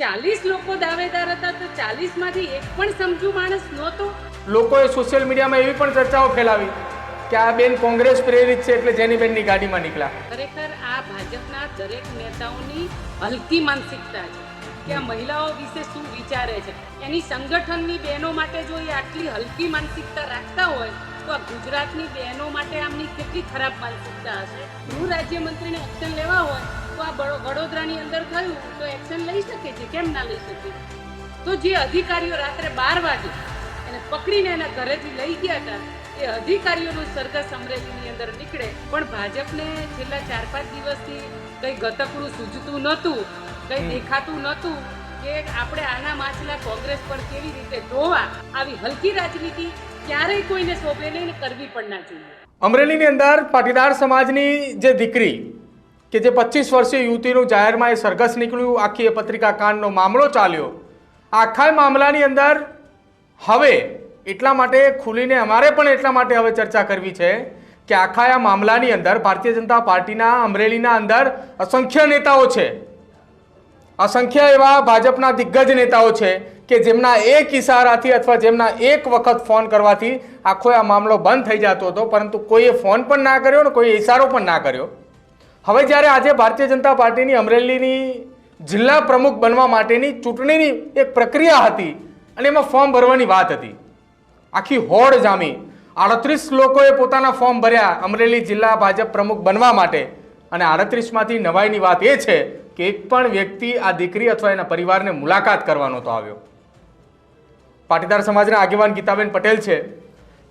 40 લોકો દાવેદાર હતા તો 40 માંથી એક પણ સમજુ માણસ નહોતો. લોકોએ સોશિયલ મીડિયામાં એવી પણ ચર્ચાઓ ફેલાવી કે આ બેન કોંગ્રેસ પ્રેરિત છે એટલે જેનીબેનની ગાડીમાં નીકળ્યા. ખરેખર આ ભાજપના દરેક નેતાઓની હલકી માનસિકતા છે કે આ મહિલાઓ વિશે શું વિચારે છે. એની સંગઠનની બહેનો માટે જો એ આટલી હલકી માનસિકતા રાખતા હોય તો આ ગુજરાતની બહેનો માટે આમની કેટલી ખરાબ માનસિકતા હશે. ગૃહ રાજ્યમંત્રીને એક્શન લેવા હોય તો આ વડોદરાની અંદર થયું તો એક્શન લઈ શકે છે, કેમ ના લઈ શકે? તો જે અધિકારીઓ રાત્રે 12 વાગે એને પકડીને એના ઘરેથી લઈ ગયા હતા એ અધિકારીઓનું સરઘસ અમરેલીની અંદર નીકળે, પણ ભાજપને છેલ્લા 4-5 દિવસથી કંઈ ગતકડું સૂઝતું નહોતું, કંઈ દેખાતું નહોતું કે આપણે આના માછલા કોંગ્રેસ પર કેવી રીતે ધોવા. આવી હલકી રાજનીતિ ક્યારેય કોઈને શોભે નહીં ને કરવી પણ ના જોઈએ. અમરેલીની અંદર પાટીદાર સમાજની જે દીકરી કે જે 25 વર્ષીય યુવતીનું જાહેરમાં એ સરઘસ નીકળ્યું, આખી એ પત્રિકા કાંડનો મામલો ચાલ્યો. આખા મામલાની અંદર હવે એટલા માટે ખુલીને અમારે પણ એટલા માટે હવે ચર્ચા કરવી છે કે આખા આ મામલાની અંદર ભારતીય જનતા પાર્ટીના અમરેલીના અંદર અસંખ્ય નેતાઓ છે, અસંખ્ય એવા ભાજપના દિગ્ગજ નેતાઓ છે કે જેમના એક ઇશારાથી અથવા જેમના એક વખત ફોન કરવાથી આખો આ મામલો બંધ થઈ જતો હતો, પરંતુ કોઈએ ફોન પણ ના કર્યો ને કોઈએ ઇશારો પણ ના કર્યો. હવે જ્યારે આજે ભારતીય જનતા પાર્ટીની અમરેલીની જિલ્લા પ્રમુખ બનવા માટેની ચૂંટણીની એક પ્રક્રિયા હતી અને એમાં ફોર્મ ભરવાની વાત હતી, આખી હોડ જામી. 38 લોકોએ પોતાના ફોર્મ ભર્યા અમરેલી જિલ્લા ભાજપ પ્રમુખ બનવા માટે, અને 38માંથી નવાઈની વાત એ છે કે એક પણ વ્યક્તિ આ દીકરી અથવા એના પરિવારને મુલાકાત કરવા નહોતો આવ્યો. પાટીદાર સમાજના આગેવાન ગીતાબેન પટેલ છે.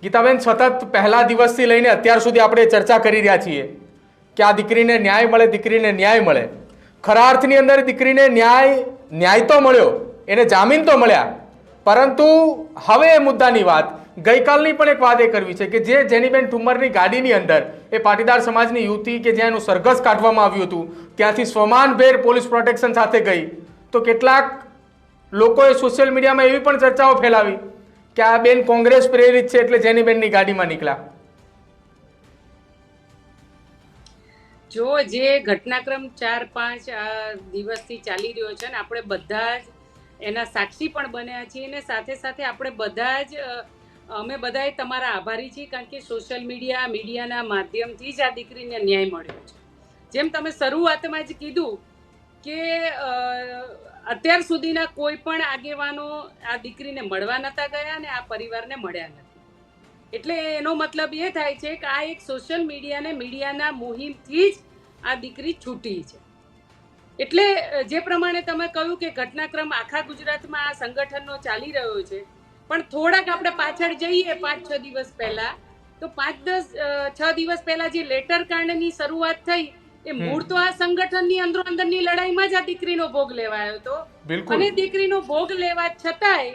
ગીતાબેન, સતત પહેલા દિવસથી લઈને અત્યાર સુધી આપણે ચર્ચા કરી રહ્યા છીએ કે આ દીકરીને ન્યાય મળે, દીકરીને ન્યાય મળે. ખરા અર્થની અંદર દીકરીને ન્યાય તો મળ્યો, એને જામીન તો મળ્યા, પરંતુ હવે એ મુદ્દાની વાત, ગઈકાલની પણ એક વાત એ કરવી છે કે જે જેનીબેન ઠુમ્મરની ગાડીની અંદર એ પાટીદાર સમાજની યુવતી કે જ્યાં એનું સરઘસ કાઢવામાં આવ્યું હતું ત્યાંથી સ્વમાનભેર પોલીસ પ્રોટેક્શન સાથે ગઈ, તો કેટલાક લોકોએ સોશિયલ મીડિયામાં એવી પણ ચર્ચાઓ ફેલાવી કે આ બેન કોંગ્રેસ પ્રેરિત છે એટલે જેનીબેનની ગાડીમાં નીકળ્યા. જો જે ઘટનાક્રમ 4-5 દિવસથી ચાલી રહ્યો છે ને આપણે બધા જ એના સાક્ષી પણ બન્યા છીએ ને સાથે સાથે આપણે બધા જ અમે બધાએ તમારા આભારી છીએ, કારણ કે સોશિયલ મીડિયાના માધ્યમથી જ આ દીકરીને ન્યાય મળ્યો છે. જેમ તમે શરૂઆતમાં જ કીધું કે અત્યાર સુધીના કોઈ પણ આગેવાનો આ દીકરીને મળવા નહોતા ગયા ને આ પરિવારને મળ્યા નથી. એટલે એનો મતલબ એ થાય છે કે આ એક સોશિયલ મીડિયાના મુહિમથી જ આ દીકરી છૂટી છે. એટલે જે પ્રમાણે તમે કહ્યું કે ઘટનાક્રમ આખા ગુજરાતમાં આ સંગઠનનો ચાલી રહ્યો છે, પણ થોડાક આપણે પાછળ જઈએ 5-6 દિવસ પહેલા, તો 5-6 દિવસ પહેલા જે લેટર કાંડની શરૂઆત થઈ એ મૂળ તો આ સંગઠનની અંદરની લડાઈમાં જ આ દીકરીનો ભોગ લેવાયો હતો. અને દીકરીનો ભોગ લેવા છતાંય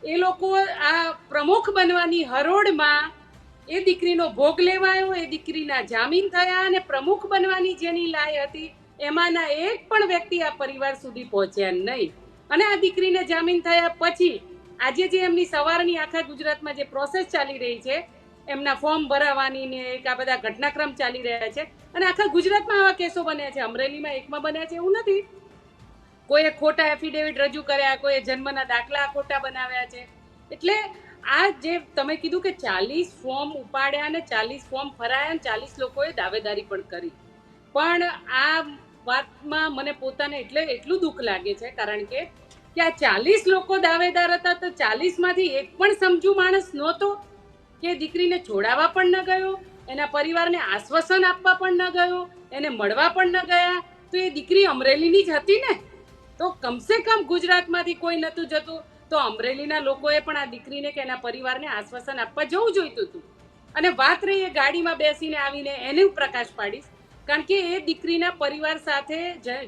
એ લોકો આ પ્રમુખ બનવાની હરોળમાં એ દીકરીનો ભોગ લેવાયો, એ દીકરીના જામીન થયા અને પ્રમુખ બનવાની જેની લાય હતી એમાંના એક પણ વ્યક્તિ આ પરિવાર સુધી પહોંચ્યા નહીં. અને આ દીકરીને જામીન થયા પછી આજે જે એમની સવારની આખા ગુજરાતમાં જે પ્રોસેસ ચાલી રહી છે, એમના ફોર્મ ભરાવાની ને એક આ બધા ઘટનાક્રમ ચાલી રહ્યા છે, અને આખા ગુજરાતમાં આવા કેસો બન્યા છે. અમરેલીમાં એકમાં બન્યા છે એવું નથી, કોઈએ ખોટા એફિડેવિટ રજૂ કર્યા, કોઈએ જન્મના દાખલા ખોટા બનાવ્યા છે. એટલે આ જે તમે કીધું કે 40 ફોર્મ ઉપાડ્યા અને 40 ફોર્મ ફરાયા અને 40 લોકોએ દાવેદારી પણ કરી, પણ આ વાતમાં મને પોતાને એટલું દુઃખ લાગે છે કારણ કે આ 40 લોકો દાવેદાર હતા તો 40માંથી એક પણ સમજુ માણસ નહોતો કે દીકરીને છોડાવવા પણ ન ગયો, એના પરિવારને આશ્વાસન આપવા પણ ન ગયો, એને મળવા પણ ન ગયા. તો એ દીકરી અમરેલીની જ હતી ને, તો કમસે કમ ગુજરાતમાંથી કોઈ નહોતું જતું, તો અમરેલીના લોકોએ પણ આ દીકરીને કે એના પરિવારને આશ્વાસન આપવા જવું જોઈતું હતું. અને વાત રહી એ ગાડીમાં બેસીને આવીને એનું પ્રકાશ પાડીશ, કારણ કે એ દીકરીના પરિવાર સાથે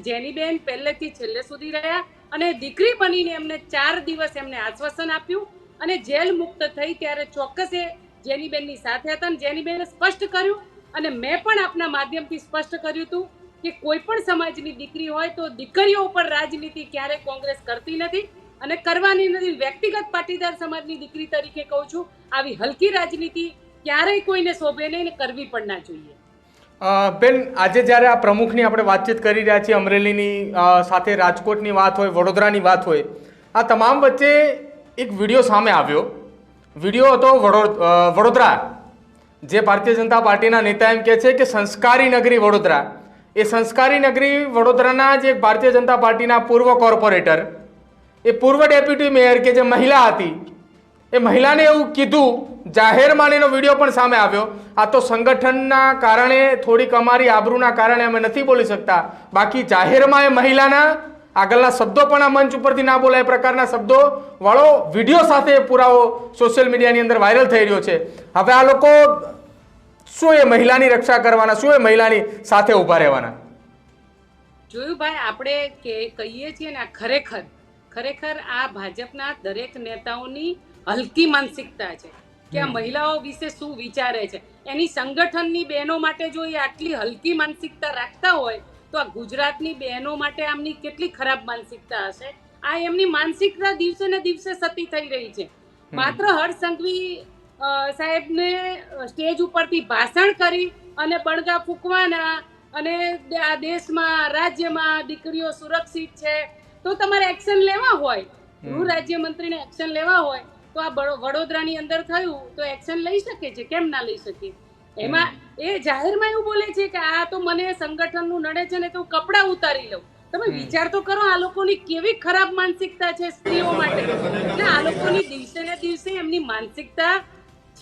જેનીબેન પહેલેથી છેલ્લે સુધી રહ્યા અને દીકરી બનીને એમને 4 દિવસ એમને આશ્વાસન આપ્યું અને જેલ મુક્ત થઈ ત્યારે ચોક્કસ એ જેનીબેનની સાથે હતા. અને જેનીબેને સ્પષ્ટ કર્યું અને મેં પણ આપના માધ્યમથી સ્પષ્ટ કર્યું હતું કે કોઈ પણ સમાજની દીકરી હોય તો દીકરીઓ ઉપર રાજનીતિ ક્યારેય કોંગ્રેસ કરતી નથી અને કરવાની નથી. વ્યક્તિગત પાટીદાર સમાજની દીકરી તરીકે કહું છું, આવી હલકી રાજનીતિ ક્યારેય કોઈને શોભે નહીં ને કરવી પણ ના જોઈએ. બેન, આજે જ્યારે આ પ્રમુખની આપણે વાતચીત કરી રહ્યા છીએ, અમરેલીની સાથે રાજકોટની વાત હોય, વડોદરાની વાત હોય, આ તમામ વચ્ચે એક વિડીયો સામે આવ્યો. વિડીયો હતો વડોદરા, જે ભારતીય જનતા પાર્ટીના નેતા એમ કહે છે કે સંસ્કારી નગરી વડોદરા. એ સંસ્કારી નગરી વડોદરાના જે ભારતીય જનતા પાર્ટીના પૂર્વ કોર્પોરેટર, એ પૂર્વ ડેપ્યુટી મેયર કે જે મહિલા હતી, એ મહિલાને એવું કીધું, જાહેરમાં એનો વિડીયો પણ સામે આવ્યો, આ તો સંગઠનના કારણે, થોડીક અમારી આબરૂના કારણે અમે નથી બોલી શકતા, બાકી જાહેરમાં એ મહિલાના આગળના શબ્દો પણ આ મંચ ઉપરથી ના બોલાય પ્રકારના શબ્દો વાળો વિડીયો સાથે પુરાવો સોશિયલ મીડિયાની અંદર વાયરલ થઈ રહ્યો છે. હવે આ લોકો શું એ મહિલાની રક્ષા કરવાના, શું એ મહિલાની સાથે ઊભા રહેવાના? જોયું ભાઈ, આપણે કહીએ છીએ ને, ખરેખર આ ભાજપના દરેક નેતાઓની હલકી માનસિકતા છે કે આ મહિલાઓ વિશે શું વિચારે છે. એની સંગઠનની બહેનો માટે જો એ આટલી હલકી માનસિકતા રાખતા હોય તો આ ગુજરાતની બહેનો માટે આમની કેટલી ખરાબ માનસિકતા હશે. આ એમની માનસિકતા દિવસે ને દિવસે સતી થઈ રહી છે. માત્ર હર્ષ સંઘવી સાહેબને સ્ટેજ ઉપરથી ભાષણ કરી અને બળગા ફૂંકવાના અને આ દેશમાં, રાજ્યમાં દીકરીઓ સુરક્ષિત છે તો તમારે એક્શન લેવા હોય, ગૃહ રાજ્યમંત્રીને એક્શન લેવા હોય તો આ વડોદરાની અંદર થયું તો એક્શન લઈ શકે છે, કેમ ના લઈ શકે? એમાં એ જાહેરમાં એવું બોલે છે કે આ તો મને સંગઠનનું નડે છે ને તો હું કપડાં ઉતારી લઉં. તમે વિચાર તો કરો, આ લોકોની કેવી ખરાબ માનસિકતા છે સ્ત્રીઓ માટે. એટલે આ લોકોની દિવસે ને દિવસે એમની માનસિકતા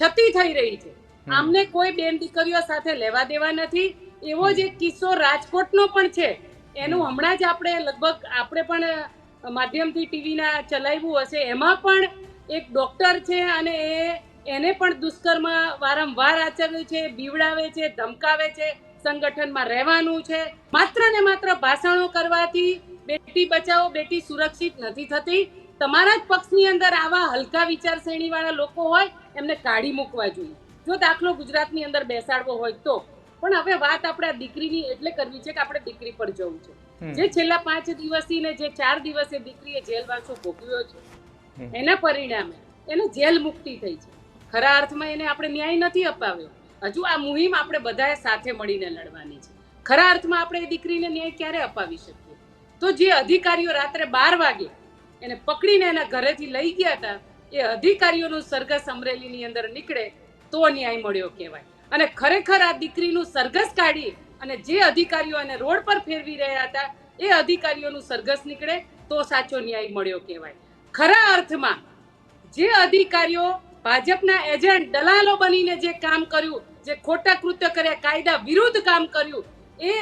છતી થઈ રહી છે. આમને કોઈ બેન દીકરીઓ સાથે લેવા દેવા નથી. એવો જ એક કિસ્સો રાજકોટનો પણ છે. એનું હમણાં જ આપણે પણ માધ્યમથી ટીવીના ચલાવ્યું હશે. એમાં પણ એક ડોક્ટર છે અને એને પણ દુષ્કર્મ વારંવાર આચર્યું છે, બીવડાવે છે, ધમકાવે છે, સંગઠનમાં રહેવાનું છે. માત્ર ને માત્ર ભાષણો કરવાથી બેટી બચાવો, બેટી સુરક્ષિત નથી થતી. તમારા જ પક્ષની અંદર આવા હલકા વિચારસરણી વાળા લોકો હોય એમને કાઢી મૂકવા જોઈએ, જો દાખલો ગુજરાતની અંદર બેસાડવો હોય તો. પણ હવે વાત આપણે આ દીકરીની એટલે કરવી છે કે આપણે દીકરી પર જવું છે. જે છેલ્લા 5 દિવસથી ને જે 4 દિવસે દીકરીએ જેલવાસો ભોગવ્યો છે, એના પરિણામે એને જેલ મુક્તિ થઈ છે. ખરા અર્થમાં એને આપણે ન્યાય નથી અપાવ્યો. હજુ આ મુહિમ આપણે બધાએ સાથે મળીને લડવાની છે. ખરા અર્થમાં આપણે એ દીકરીને ન્યાય ક્યારે અપાવી શકીએ? તો જે અધિકારીઓ રાત્રે 12 વાગે એને પકડીને એના ઘરેથી લઈ ગયા હતા, એ અધિકારીઓનું સરઘસ અમરેલીની અંદર નીકળે તો ન્યાય મળ્યો કહેવાય. અને ખરેખર આ દીકરીનું સરઘસ કાઢી અને જે અધિકારીઓ એને રોડ પર ફેરવી રહ્યા હતા એ અધિકારીઓનું સરઘસ નીકળે તો સાચો ન્યાય મળ્યો કહેવાય. ખરા અર્થમાં જે અધિકારીઓ ભાજપના એજન્ટ, દલાલો બનીને જે કામ કર્યું, જે ખોટા કૃત્ય કર્યા, કાયદા વિરુદ્ધ કામ કર્યું, એ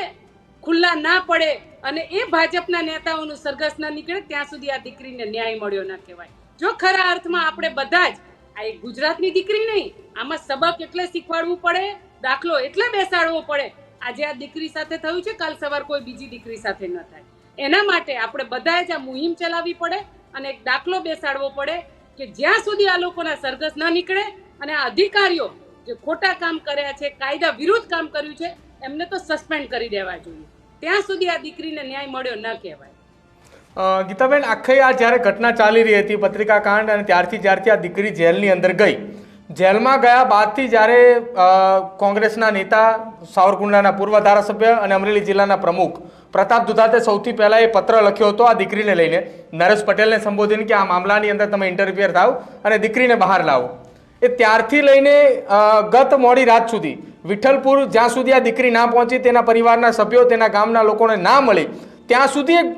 ખુલ્લા ના પડે અને એ ભાજપના નેતાઓનું સરઘસ ના નીકળે ત્યાં સુધી આ દીકરીને ન્યાય મળ્યો ના કહેવાય. જો ખરા અર્થમાં આપણે બધા જ, આ એક ગુજરાતની દીકરી નહીં, આમાં સબક એટલે શીખવાડવું પડે, દાખલો એટલે બેસાડવો પડે. આજે આ દીકરી સાથે થયું છે, કાલ સવાર કોઈ બીજી દીકરી સાથે ન થાય. એના માટે આપણે બધાએ જ આ મુહિમ ચલાવવી પડે અને એક દાખલો બેસાડવો પડે કે જ્યાં સુધી આ લોકોના સરઘસ ન નીકળે અને આ અધિકારીઓ જે ખોટા કામ કર્યા છે, કાયદા વિરુદ્ધ કામ કર્યું છે, એમને તો સસ્પેન્ડ કરી દેવા જોઈએ. ત્યાં સુધી આ દીકરીને ન્યાય મળ્યો ન કહેવાય. ગીતાબેન, આખી આ જ્યારે ઘટના ચાલી રહી હતી પત્રિકા કાંડ, અને જ્યારથી આ દીકરી જેલની અંદર ગઈ, જેલમાં ગયા બાદથી જ્યારે કોંગ્રેસના નેતા, સાવરકુંડલાના પૂર્વ ધારાસભ્ય અને અમરેલી જિલ્લાના પ્રમુખ પ્રતાપ દુધાતે સૌથી પહેલાં એ પત્ર લખ્યો હતો આ દીકરીને લઈને, નરેશ પટેલને સંબોધીને કે આ મામલાની અંદર તમે ઇન્ટરફિયર થાવ અને દીકરીને બહાર લાવો. એ ત્યારથી લઈને ગત મોડી રાત સુધી વિઠ્ઠલપુર જ્યાં સુધી આ દીકરી ના પહોંચી, તેના પરિવારના સભ્યો, તેના ગામના લોકોને ના મળી, ત્યાં સુધી એક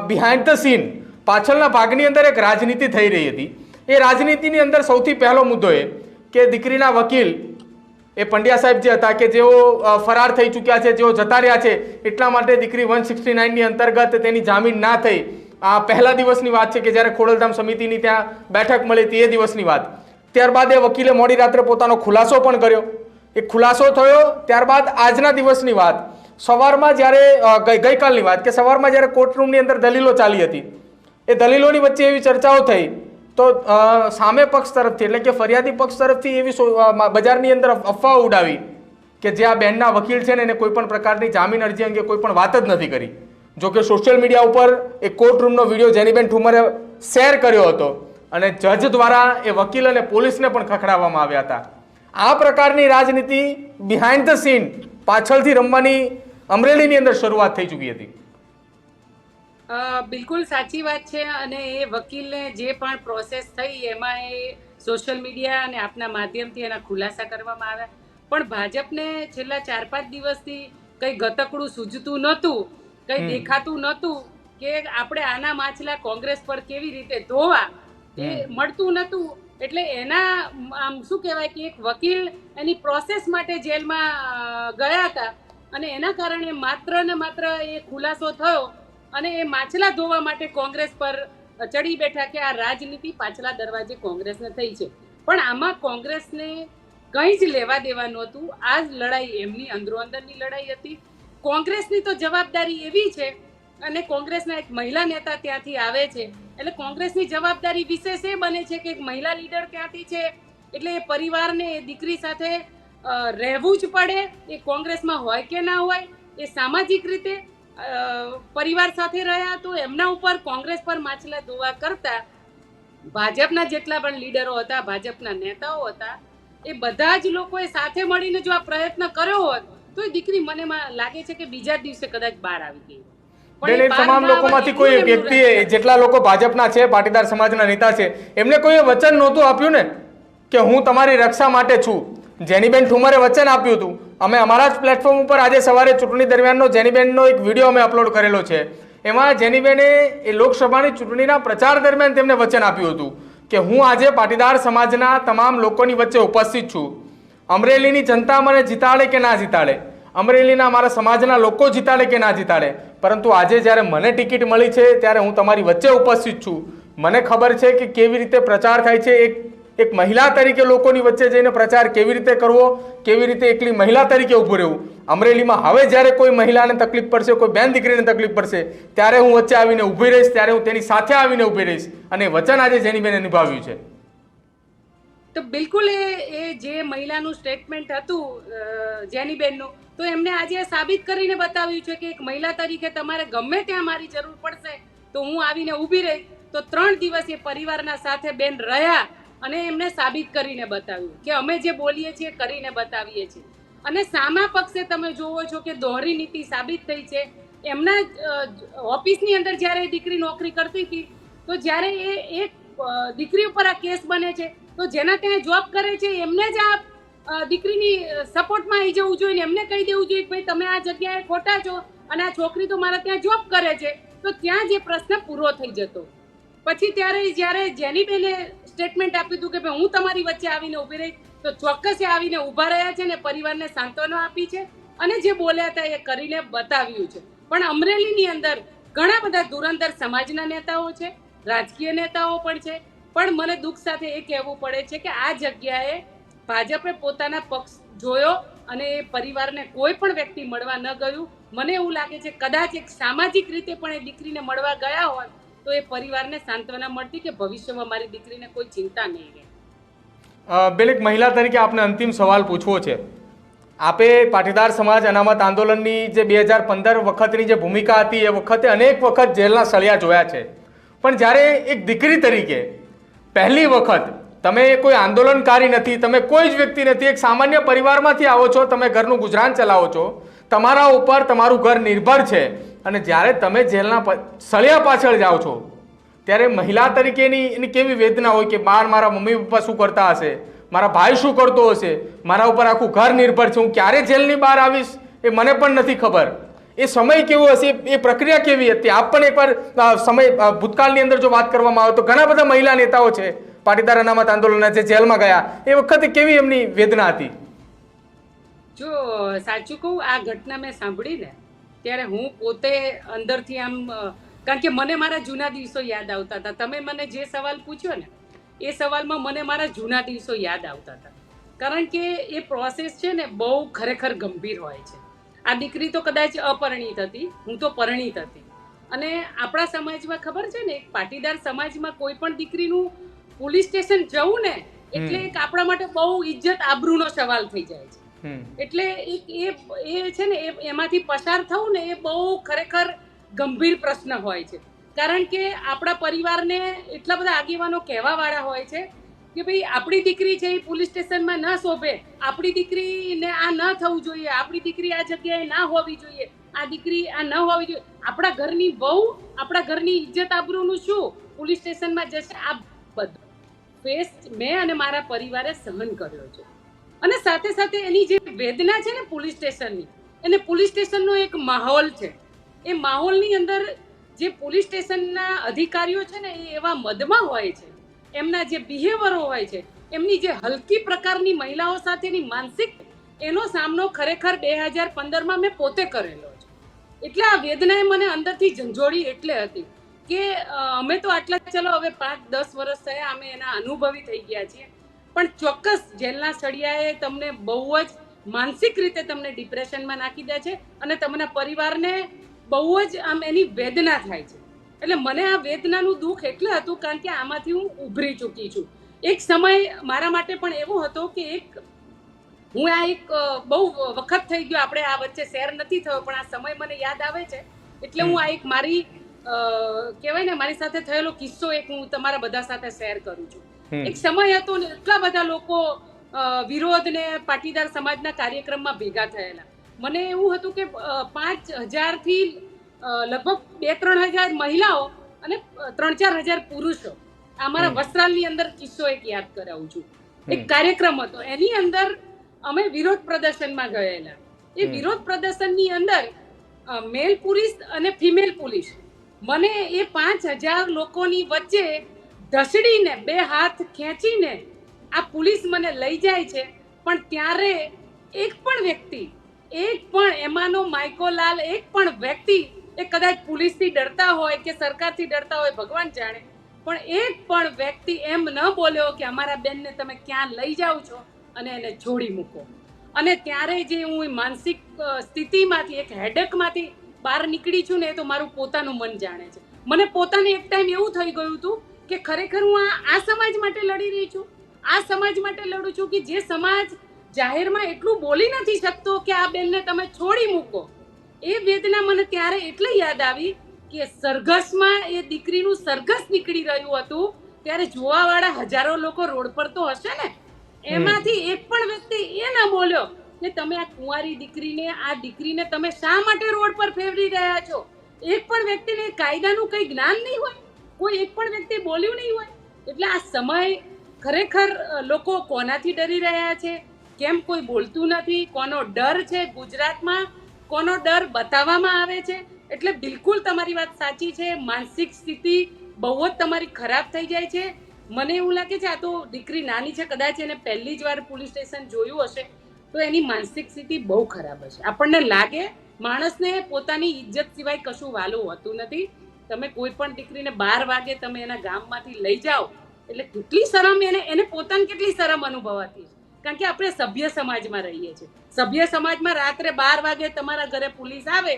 બિહાઇન્ડ ધ સીન, પાછળના ભાગની અંદર એક રાજનીતિ થઈ રહી હતી. એ રાજનીતિની અંદર સૌથી પહેલો મુદ્દો એ કે દીકરીના વકીલ એ પંડ્યા સાહેબ જે હતા કે જેઓ ફરાર થઈ ચૂક્યા છે, જેઓ જતા રહ્યા છે, એટલા માટે દીકરી 169ની અંતર્ગત તેની જામીન ના થઈ. આ પહેલા દિવસની વાત છે કે જ્યારે ખોડલધામ સમિતિની ત્યાં બેઠક મળી હતી, એ દિવસની વાત. ત્યારબાદ એ વકીલે મોડી રાત્રે પોતાનો ખુલાસો પણ કર્યો. એ ખુલાસો થયો ત્યારબાદ આજના દિવસની વાત, સવારમાં જ્યારે ગઈકાલની વાત કે સવારમાં જ્યારે કોર્ટરૂમની અંદર દલીલો ચાલી હતી, એ દલીલોની વચ્ચે એવી ચર્ચાઓ થઈ તો સામે પક્ષ તરફથી એટલે કે ફરિયાદી પક્ષ તરફથી એવી બજારની અંદર અફવાઓ ઉડાવી કે જે આ બહેનના વકીલ છે ને એને કોઈ પણ પ્રકારની જામીન અરજી અંગે કોઈ પણ વાત જ નથી કરી. જો કે સોશિયલ મીડિયા ઉપર એ કોર્ટરૂમનો વિડીયો જેનીબેન ઠુમરે શેર કર્યો હતો અને જજ દ્વારા એ વકીલ અને પોલીસને પણ ખખડાવવામાં આવ્યા હતા. આ પ્રકારની રાજનીતિ બિહાઇન્ડ ધ સીન પાછળથી રમવાની અમરેલીની અંદર શરૂઆત થઈ ચૂકી હતી. બિલકુલ સાચી વાત છે. અને એ વકીલને જે પણ પ્રોસેસ થઈ એમાં એ સોશિયલ મીડિયા અને આપના માધ્યમથી એના ખુલાસા કરવામાં આવ્યા. પણ ભાજપને છેલ્લા 4-5 દિવસથી કંઈ ગતકડું સૂઝતું નહોતું, કંઈ દેખાતું નહોતું કે આપણે આના માછલા કોંગ્રેસ પર કેવી રીતે ધોવા, એ મળતું નહોતું. એટલે એના આમ શું કહેવાય કે એક વકીલ એની પ્રોસેસ માટે જેલમાં ગયા હતા અને એના કારણે માત્ર ને માત્ર એ ખુલાસો થયો અને એ માછલા ધોવા માટે કોંગ્રેસ પર ચડી બેઠા કે આ રાજનીતિ પાછલા દરવાજે કોંગ્રેસને થઈ છે. પણ આમાં કોંગ્રેસને કંઈ જ લેવા દેવા નહોતું. આ જ લડાઈ એમની અંદરોઅંદરની લડાઈ હતી. કોંગ્રેસની તો જવાબદારી એવી છે અને કોંગ્રેસના એક મહિલા નેતા ત્યાંથી આવે છે એટલે કોંગ્રેસની જવાબદારી વિશેષ એ બને છે કે એક મહિલા લીડર ત્યાંથી છે એટલે એ પરિવારને એ દીકરી સાથે રહેવું જ પડે. એ કોંગ્રેસમાં હોય કે ના હોય, એ સામાજિક રીતે પરિવાર સાથે રહ્યા તો એમના ઉપર કોંગ્રેસ પર માછલા ધોવા કરતા ભાજપના જેટલા પણ લીડરો હતા, ભાજપના નેતાઓ હતા, એ બધા જ લોકોએ સાથે મળીને જો આ પ્રયત્ન કર્યો હોત તો એ દીકરી મને લાગે છે કે બીજા દિવસે કદાચ બહાર આવી ગઈ. તમામ લોકોમાંથી કોઈ વ્યક્તિએ, જેટલા લોકો ભાજપના છે, પાટીદાર સમાજના નેતા છે, એમને કોઈ વચન નહોતું આપ્યું ને કે હું તમારી રક્ષા માટે છું. જેનીબેન ઠુમરે વચન આપ્યું હતું. અમે અમારા જ પ્લેટફોર્મ ઉપર આજે સવારે ચૂંટણી દરમિયાનનો જેનીબેનનો એક વિડીયો અમે અપલોડ કરેલો છે. એમાં જેનીબેને એ લોકસભાની ચૂંટણીના પ્રચાર દરમિયાન તેમને વચન આપ્યું હતું કે હું આજે પાટીદાર સમાજના તમામ લોકોની વચ્ચે ઉપસ્થિત છું. અમરેલીની જનતા મને જીતાડે કે ના જીતાડે, અમરેલીના અમારા સમાજના લોકો જીતાડે કે ના જીતાડે, પરંતુ આજે જ્યારે મને ટિકિટ મળી છે ત્યારે હું તમારી વચ્ચે ઉપસ્થિત છું. મને ખબર છે કે કેવી રીતે પ્રચાર થાય છે. એક મહિલા તરીકે લોકોની વચ્ચે જઈને પ્રચાર કેવી રીતે કરવો, કેવી રીતે એકલી મહિલા તરીકે ઊભું રહેવું. અમરેલીમાં હવે જ્યારે કોઈ મહિલાને તકલીફ પડશે, કોઈ બેન દીકરીને તકલીફ પડશે, ત્યારે હું વચ્ચે આવીને ઊભી રહીશ, ત્યારે હું તેની સાથે આવીને ઊભી રહીશ. અને વચન આજે જેનીબેને નિભાવ્યું છે. તો બિલકુલ એ જે મહિલાનું સ્ટેટમેન્ટ હતું જેનીબેનનું, તો એમને આજે સાબિત કરીને બતાવ્યું છે કે એક મહિલા તરીકે તમારે ગમે ત્યાં મારી જરૂર પડશે તો હું આવીને ઊભી રહીશ. તો 3 દિવસ એ પરિવારના સાથે બેન રહ્યા અને એમને સાબિત કરીને બતાવ્યું કે અમે જે બોલીએ છીએ કરીને બતાવીએ છીએ. અને સામા પક્ષે તમે જોવો છો કે દોહરી નીતિ સાબિત થઈ છે. એમના ઓફિસની અંદર જ્યારે દીકરી નોકરી કરતી હતી તો જ્યારે એ દીકરી ઉપર આ કેસ બને છે તો જેના ત્યાં જોબ કરે છે એમને જ આ દીકરીની સપોર્ટમાં આવી જવું જોઈએ ને એમને કહી દેવું જોઈએ કે ભાઈ તમે આ જગ્યાએ ખોટા છો અને આ છોકરી તો મારા ત્યાં જોબ કરે છે, તો ત્યાં જે પ્રશ્ન પૂરો થઈ જતો. પછી ત્યારે જ્યારે જેનીબેને સ્ટેટમેન્ટ આપ્યું હતું કે ભાઈ હું તમારી વચ્ચે આવીને ઊભી રહી, તો ચોક્કસ એ આવીને ઊભા રહ્યા છે ને પરિવારને સાંત્વના આપી છે અને જે બોલ્યા હતા એ કરીને બતાવ્યું છે. પણ અમરેલીની અંદર ઘણા બધા ધુરંધર સમાજના નેતાઓ છે, રાજકીય નેતાઓ પણ છે. પણ મને દુઃખ સાથે એ કહેવું પડે છે કે આ જગ્યાએ ભાજપે પોતાના પક્ષ જોયો અને એ પરિવારને કોઈ પણ વ્યક્તિ મળવા ન ગયું. મને એવું લાગે છે કદાચ એક સામાજિક રીતે પણ એ દીકરીને મળવા ગયા હોત તો એ પરિવારને સાંત્વના મળતી કે ભવિષ્યમાં મારી દીકરીને કોઈ ચિંતા નહીં રહે. બેન, એક મહિલા તરીકે આપને અંતિમ સવાલ પૂછવો છે. આપે પાટીદાર સમાજ અનામત આંદોલનની જે 2015 વખતની જે ભૂમિકા હતી એ વખતે અનેક વખત જેલના સળિયા જોયા છે. પણ જ્યારે એક દીકરી તરીકે પહેલી વખત તમે કોઈ આંદોલનકારી નથી, તમે કોઈ જ વ્યક્તિ નથી, એક સામાન્ય પરિવારમાંથી આવો છો, તમે ઘરનું ગુજરાન ચલાવો છો, તમારા ઉપર તમારું ઘર નિર્ભર છે, અને જ્યારે તમે જેલના સળિયા પાછળ જાઓ છો ત્યારે મહિલા તરીકેની એની કેવી વેદના હોય કે બહાર મારા મમ્મી પપ્પા શું કરતા હશે, મારા ભાઈ શું કરતો હશે, મારા ઉપર આખું ઘર નિર્ભર છે, હું ક્યારે જેલની બહાર આવીશ એ મને પણ નથી ખબર. એ સમય કેવો હશે, એ પ્રક્રિયા કેવી હતી? આપ પણ એકવાર સમય ભૂતકાળની અંદર જો વાત કરવામાં આવે તો ઘણા બધા મહિલા નેતાઓ છે પાટીદાર અનામત આંદોલનના જે જેલમાં ગયા, એ વખતે કેવી એમની વેદના હતી? જો સાચું કહું, આ ઘટના મેં સાંભળી ને ત્યારે હું પોતે અંદરથી આમ, કારણ કે મને મારા જૂના દિવસો યાદ આવતા હતા. તમે મને જે સવાલ પૂછ્યો ને એ સવાલમાં મને મારા જૂના દિવસો યાદ આવતા હતા. કારણ કે એ પ્રોસેસ છે ને બહુ ખરેખર ગંભીર હોય છે. આ દીકરી તો કદાચ અપરિણીત હતી, હું તો પરિણીત હતી. અને આપણા સમાજમાં ખબર છે ને, પાટીદાર સમાજમાં કોઈ પણ દીકરીનું પોલીસ સ્ટેશન જવું ને એટલે એક આપણા માટે બહુ ઇજ્જત આબરૂનો સવાલ થઈ જાય છે. એટલે એ છે ને એમાંથી પસાર થવું ને એ બહુ ખરેખર ગંભીર પ્રશ્ન હોય છે. કારણ કે આપણા પરિવારને એટલા બધા આગેવાનો કહેવા વાળા હોય છે કે ભાઈ આપણી દીકરી છે એ પોલીસ સ્ટેશનમાં ન શોભે, આપણી દીકરીને આ ન થવું જોઈએ, આપણી દીકરી આ જગ્યાએ ના હોવી જોઈએ, આ દીકરી આ ન હોવી જોઈએ, આપણા ઘરની વહુ આપણા ઘરની ઇજ્જત આબરૂનું શું પોલીસ સ્ટેશનમાં જશે? આ બધું ફેસ મેં અને મારા પરિવારે સહન કર્યો છે. અને સાથે સાથે એની જે વેદના છે ને પોલીસ સ્ટેશનની, એને પોલીસ સ્ટેશનનો એક માહોલ છે. એ માહોલની અંદર જે પોલીસ સ્ટેશનના અધિકારીઓ છે ને એ એવા મદમાં હોય છે, એમના જે બિહેવિયરો હોય છે, એમની જે હલકી પ્રકારની મહિલાઓ સાથેની માનસિક, એનો સામનો ખરેખર 2015માં મેં પોતે કરેલો છે. એટલે આ વેદનાએ મને અંદરથી ઝંઝોડી એટલે હતી કે અમે તો આટલા, ચલો હવે 5-10 વર્ષ થયા, અમે એના અનુભવી થઈ ગયા છીએ, પણ ચોક્કસ જેલના સળિયાએ તમને બહુ જ માનસિક રીતે તમને ડિપ્રેશનમાં નાખી દે છે અને તમારા પરિવારને બહુ જ આમ એની વેદના થાય છે. એટલે મને આ વેદનાનું દુઃખ એટલે હતું કારણ કે આમાંથી હું ઉભરી ચૂકી છું. એક સમય મારા માટે પણ એવો હતો કે હું એક બહુ વખત થઈ ગયો, આપણે આ વચ્ચે શેર નથી થયો, પણ આ સમય મને યાદ આવે છે એટલે હું આ એક મારી કહેવાય ને મારી સાથે થયેલો કિસ્સો એક હું તમારા બધા સાથે શેર કરું છું. એક સમય હતો ને એટલા બધા લોકો વિરોધ ને પાટીદાર સમાજના કાર્યક્રમમાં ભેગા થયેલા. મને એવું હતું કે 5,000 થી લગભગ 2-3 હજાર મહિલાઓ અને 3-4 હજાર પુરુષો, અમારા વસ્ત્રાલની અંદર કિસ્સો એક યાદ કરાવું છું. એક કાર્યક્રમ હતો, એની અંદર અમે વિરોધ પ્રદર્શનમાં ગયેલા. એ વિરોધ પ્રદર્શનની અંદર મેલ પોલીસ અને ફિમેલ પોલીસ મને એ 5,000 લોકોની વચ્ચે ધસડીને 2 હાથ ખેંચીને આ પોલીસ મને લઈ જાય છે. પણ ત્યારે એક પણ વ્યક્તિ, એક પણ એમાંનો માઇકોલાલ, એક પણ વ્યક્તિ, એ કદાચ પોલીસથી ડરતા હોય કે સરકારથી ડરતા હોય, ભગવાન જાણે, પણ એક પણ વ્યક્તિ એમ ન બોલ્યો કે અમારા બેનને તમે ક્યાં લઈ જાઓ છો અને એને છોડી મૂકો. અને ત્યારે જે હું માનસિક સ્થિતિમાંથી, એક હેડેકમાંથી બહાર નીકળી છું ને, એ તો મારું પોતાનું મન જાણે છે. મને પોતાને એક ટાઈમ એવું થઈ ગયું હતું કે ખરેખર હું આ સમાજ માટે લડી રહી છું, આ સમાજ માટે લડું છું કે જે સમાજ જાહેરમાં એટલું બોલી નથી શકતો કે આ બેનને તમે છોડી મૂકો. એ વેદના મને ત્યારે એટલે યાદ આવી કે સરઘસમાં એ દીકરીનું સરઘસ નીકળી રહ્યું હતું, ત્યારે જોવાવાળા હજારો લોકો રોડ પર તો હશે ને, એમાંથી એક પણ વ્યક્તિ એ ના બોલ્યો કે તમે આ કુંવારી દીકરીને, આ દીકરીને તમે શા માટે રોડ પર ફેરવી રહ્યા છો. એક પણ વ્યક્તિને કાયદાનું કંઈ જ્ઞાન નહીં હોય, કોઈ એક પણ વ્યક્તિ બોલ્યું નહીં હોય. એટલે આ સમય ખરેખર લોકો કોનાથી ડરી રહ્યા છે, કેમ કોઈ બોલતું નથી, કોનો ડર છે ગુજરાતમાં, કોનો ડર બતાવવામાં આવે છે. એટલે બિલકુલ તમારી વાત સાચી છે, માનસિક સ્થિતિ બહુ જ તમારી ખરાબ થઈ જાય છે. મને એવું લાગે છે આ તો દીકરી નાની છે, કદાચ એને પહેલી જ વાર પોલીસ સ્ટેશન જોયું હશે તો એની માનસિક સ્થિતિ બહુ ખરાબ હશે. આપણને લાગે માણસને પોતાની ઇજ્જત સિવાય કશું વાલું હોતું નથી. તમે કોઈ પણ દીકરીને 12 વાગે તમે એના ગામમાંથી લઈ જાઓ એટલે કેટલી શરમ, એને પોતાને કેટલી શરમ અનુભવાતી છે. કારણ કે આપણે સભ્ય સમાજમાં રહીએ છીએ. સભ્ય સમાજમાં રાત્રે 12 વાગે તમારા ઘરે પોલીસ આવે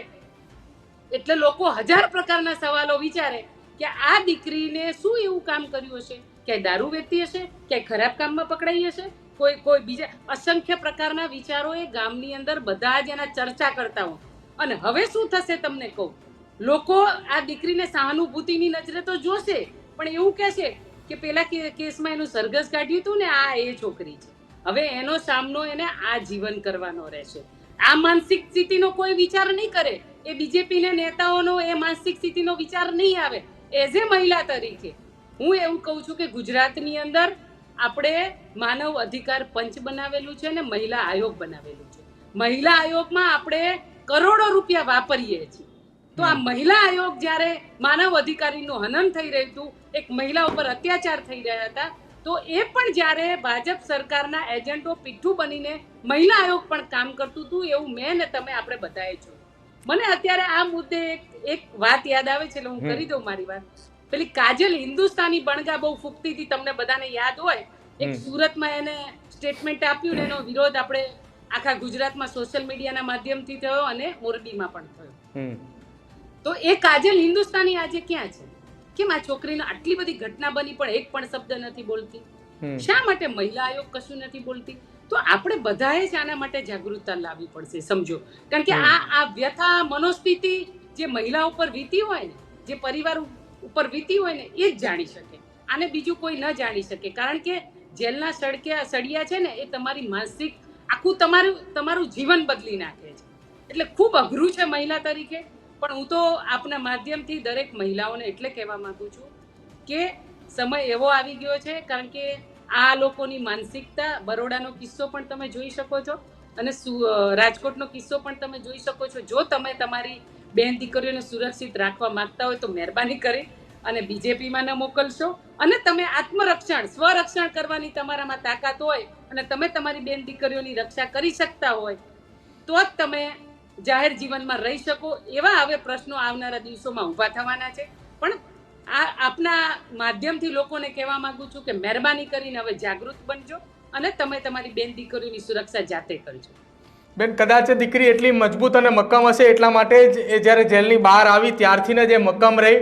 એટલે લોકો 1000 પ્રકારના સવાલો વિચારે કે આ દીકરીને શું એવું કામ કર્યું હશે, ક્યાંય દારૂ વેચતી હશે, ક્યાંય ખરાબ કામમાં પકડાઈ હશે, કોઈ બીજા અસંખ્ય પ્રકારના વિચારો એ ગામની અંદર બધા જ એના ચર્ચા કરતા હોય. અને હવે શું થશે તમને કહું, લોકો આ દીકરીને સહાનુભૂતિની નજરે તો જોશે, પણ એવું કહેશે કે પેલા કેસમાં એનું સરઘસ કાઢ્યું હતું ને, આ એ છોકરી છે, હવે એનો સામનો એને આ જીવન કરવાનો રહેશે. આ માનસિક સ્થિતિનો કોઈ વિચાર નહીં કરે. એ બીજેપીના નેતાઓનો એ માનસિક સ્થિતિનો વિચાર નહીં આવે. એઝ એ મહિલા તરીકે હું એવું કહું છું કે ગુજરાતની અંદર આપણે માનવ અધિકાર પંચ બનાવેલું છે અને મહિલા આયોગ બનાવેલું છે. મહિલા આયોગમાં આપણે કરોડો રૂપિયા વાપરીએ છીએ. તો આ મહિલા આયોગ જ્યારે માનવ અધિકારીનું હનન થઈ રહ્યું હતું, એક મહિલા ઉપર અત્યાચાર થઈ રહ્યા હતા, તો એ પણ જ્યારે ભાજપ સરકારના એજન્ટો પીઠું બનીને મહિલા આયોગ પણ કામ કરતું હતું, એવું મેં ને તમે આપણે બધાએ જોયું. મને અત્યારે આ મુદ્દે એક વાત યાદ આવે છે, એટલે હું કરી દઉં મારી વાત. પેલી કાજલ હિન્દુસ્તાની બણગા બહુ ફૂકતી હતી, તમને બધાને યાદ હોય. એક સુરતમાં એને સ્ટેટમેન્ટ આપ્યું ને એનો વિરોધ આપણે આખા ગુજરાતમાં સોશિયલ મીડિયાના માધ્યમથી થયો અને મોરબીમાં પણ થયો. તો એ કાજલ હિન્દુસ્તાની આજે ક્યાં છે? કેમ આ છોકરીને આટલી બધી ઘટના બની પણ એક પણ શબ્દ નથી બોલતી? શા માટે મહિલા આયોગ કશું નથી બોલતી? તો આપણે બધાએ જ આના માટે જાગૃતતા લાવવી પડશે, સમજો. કારણ કે આ વ્યથા, મનોસ્થિતિ જે મહિલા ઉપર વીતી હોય ને, જે પરિવાર ઉપર વીતી હોય ને, એ જ જાણી શકે. આને બીજું કોઈ ન જાણી શકે. કારણ કે જેલના સળિયા છે ને એ તમારી માનસિક આખું તમારું જીવન બદલી નાખે છે. એટલે ખૂબ અઘરું છે મહિલા તરીકે. પણ હું તો આપના માધ્યમથી દરેક મહિલાઓને એટલે કહેવા માંગુ છું કે સમય એવો આવી ગયો છે, કારણ કે આ લોકોની માનસિકતા, બરોડાનો કિસ્સો પણ તમે જોઈ શકો છો અને રાજકોટનો કિસ્સો પણ તમે જોઈ શકો છો. જો તમે તમારી બેન દીકરીઓને સુરક્ષિત રાખવા માંગતા હોય તો મહેરબાની કરી અને બીજેપીમાં ન મોકલશો. અને તમે આત્મરક્ષણ, સ્વરક્ષણ કરવાની તમારામાં તાકાત હોય અને તમે તમારી બેન દીકરીઓની રક્ષા કરી શકતા હોય તો જ તમે જાહેર જીવનમાં રહી શકો. એવા હવે પ્રશ્નો આવનારા દિવસોમાં ઊભા થવાના છે. પણ આપના માધ્યમથી લોકોને કહેવા માંગુ છું કે મહેરબાની કરીને હવે જાગૃત બનજો અને તમે તમારી બેન દીકરીઓની સુરક્ષા જાતે કરજો. બેન, કદાચ દીકરી એટલી મજબૂત અને મક્કમ હશે એટલા માટે જ એ જ્યારે જેલની બહાર આવી ત્યારથી જ એ મક્કમ રહી,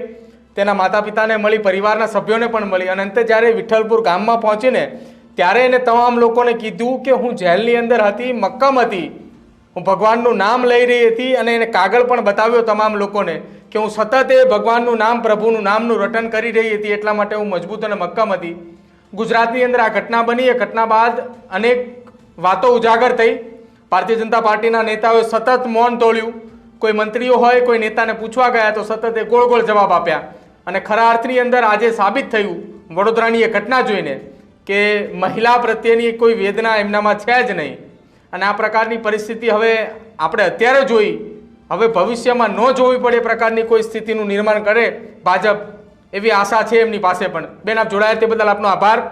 તેના માતા પિતાને મળી, પરિવારના સભ્યોને પણ મળી અને અંતે જ્યારે વિઠ્ઠલપુર ગામમાં પહોંચીને ત્યારે એને તમામ લોકોને કીધું કે હું જેલની અંદર હતી, મક્કમ હતી, હું ભગવાનનું નામ લઈ રહી હતી અને એને કાગળ પણ બતાવ્યો તમામ લોકોને કે હું સતત એ ભગવાનનું નામ, પ્રભુનું નામનું રટન કરી રહી હતી, એટલા માટે હું મજબૂત અને મક્કમ હતી. ગુજરાતની અંદર આ ઘટના બની. એ ઘટના બાદ અનેક વાતો ઉજાગર થઈ. ભારતીય જનતા પાર્ટીના નેતાઓએ સતત મૌન તોડ્યું. કોઈ મંત્રીઓ હોય, કોઈ નેતાને પૂછવા ગયા તો સતત એ ગોળ ગોળ જવાબ આપ્યા. અને ખરા અર્થની અંદર આજે સાબિત થયું વડોદરાની એ ઘટના જોઈને કે મહિલા પ્રત્યેની કોઈ વેદના એમનામાં છે જ નહીં. અને આ પ્રકારની પરિસ્થિતિ હવે આપણે અત્યારે જોઈ, હવે ભવિષ્યમાં ન જોવી પડે એ પ્રકારની કોઈ સ્થિતિનું નિર્માણ કરે ભાજપ, એવી આશા છે એમની પાસે પણ. બેન, આપ જોડાયા તે બદલ આપનો આભાર.